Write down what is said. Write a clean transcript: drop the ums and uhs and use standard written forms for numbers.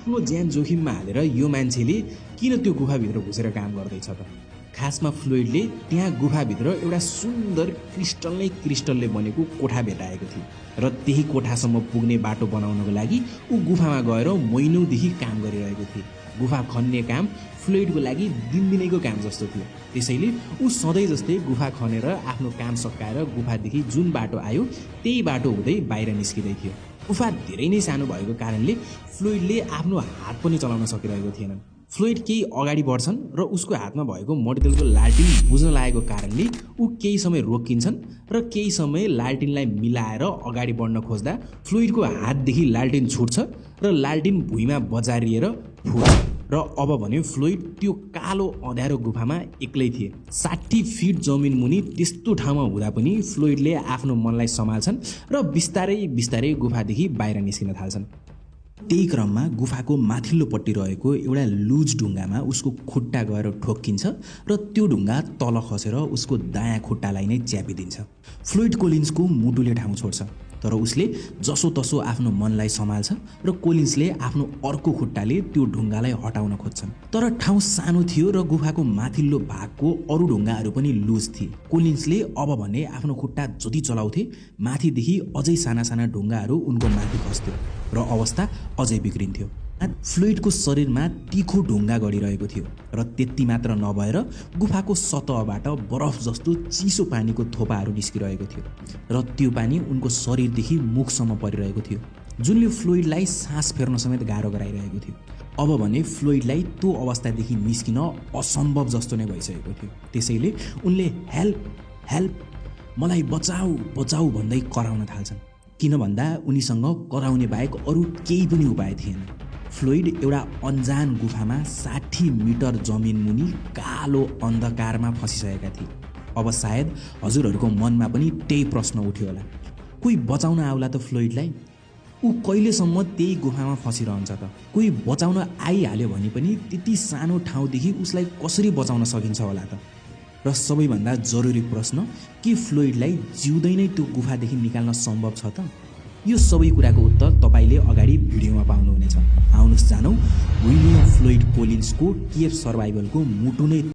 आफ्नो ज्यान जोखिममा हालेर यो मान्छेले किन त्यो गुफाभित्र घुसेर काम गर्दैछ त? खासमा फ्लोइडले त्यहाँ गुफाभित्र एउटा सुन्दर क्रिस्टलले बनेको कोठा भेटाएको थियो र त्यही कोठासम्म पुग्ने बाटो बनाउनको लागि ऊ गुफामा गएर महिनौदेखि काम गरिरहेको थियो। गुफा खन्ने काम फ्लोइडको लागि दिनदिनैको काम जस्तो थियो। त्यसैले ऊ सधैँ जस्तै गुफा खनेर आफ्नो काम सकाएर गुफादेखि जुन बाटो आयो त्यही बाटो हुँदै बाहिर निस्किँदै थियो। गुफा धेरै नै सानो भएको कारणले फ्लोइडले आफ्नो हात पनि चलाउन सकिरहेको थिएन। फ्लोइड केही अगाडि बढ्छन् र उसको हातमा भएको मट्टितेलको लालटिन बुझ्न लागेको कारणले ऊ केही समय रोकिन्छन् र केही समय लालटिनलाई मिलाएर अगाडि बढ्न खोज्दा फ्लोइडको हातदेखि लालटिन छुट्छ र लालटिन भुइँमा बजारिएर फुट्छ र अब भने फ्लोइड त्यो कालो अँध्यारो गुफामा एक्लै थिए। 60 फिट जमिन मुनि त्यस्तो ठाउँमा हुँदा पनि फ्लोइडले आफ्नो मनलाई सम्हाल्छन् र बिस्तारै बिस्तारै गुफादेखि बाहिर निस्किन थाल्छन्। त्यही क्रममा गुफाको माथिल्लोपट्टि रहेको एउटा लुज ढुङ्गामा उसको खुट्टा गएर ठोक्किन्छ र त्यो ढुङ्गा तल खसेर उसको दायाँ खुट्टालाई नै च्यापिदिन्छ। फ्लोइड कोलिन्सको मुटुले ठाउँ छोड्छ, तर उसले जसोतसो आफ्नो मनलाई सम्हाल्छ र कोलिन्सले आफ्नो अर्को खुट्टाले त्यो ढुङ्गालाई हटाउन खोज्छन्। तर ठाउँ सानो थियो र गुफाको माथिल्लो भागको अरू ढुङ्गाहरू पनि लुज थिए। कोलिन्सले अब भने आफ्नो खुट्टा जति चलाउँथे माथिदेखि अझै साना साना ढुङ्गाहरू उनको माथि खस्थ्यो र अवस्था अझै बिग्रिन्थ्यो। फ्लोइडको शरीरमा तिखो ढुङ्गा गडिरहेको थियो र त्यति मात्र नभएर गुफाको सतहबाट बरफ जस्तो चिसो पानीको थोपाहरू निस्किरहेको थियो र त्यो पानी उनको शरीरदेखि मुखसम्म परिरहेको थियो, जुनले फ्लोइडलाई सास फेर्न समेत गाह्रो गराइरहेको थियो। अब भने फ्लोइडलाई त्यो अवस्थादेखि निस्किन असम्भव जस्तो नै भइसकेको थियो। त्यसैले उनले हेल्प हेल्प, मलाई बचाऊ बचाऊ भन्दै कराउन थाल्छन्। किन भन्दा उनीसँग कराउने बाहेक अरू केही पनि उपाय थिएन। फ्लोइड एउटा अन्जान गुफामा 60 मिटर जमिन मुनि कालो अन्धकारमा फसिसकेका थिए। अब सायद हजुरहरूको मनमा पनि त्यही प्रश्न उठ्यो होला, कोही बचाउन आउला त फ्लोइडलाई? ऊ कहिलेसम्म त्यही गुफामा फसिरहन्छ त? कोही बचाउन आइहाल्यो भने पनि त्यति सानो ठाउँदेखि उसलाई कसरी बचाउन सकिन्छ होला त? र सबैभन्दा जरुरी प्रश्न, के फ्लोइडलाई जिउँदै नै त्यो गुफादेखि निकाल्न सम्भव छ त? यो सबै कुराको उत्तर तपाईले अगाडि भिडियोमा पाउनुहुनेछ। आउनुहोस् जानौँ विलियम फ्लोइड कोलिन्सको केभ सर्भाइभलको मुटु नै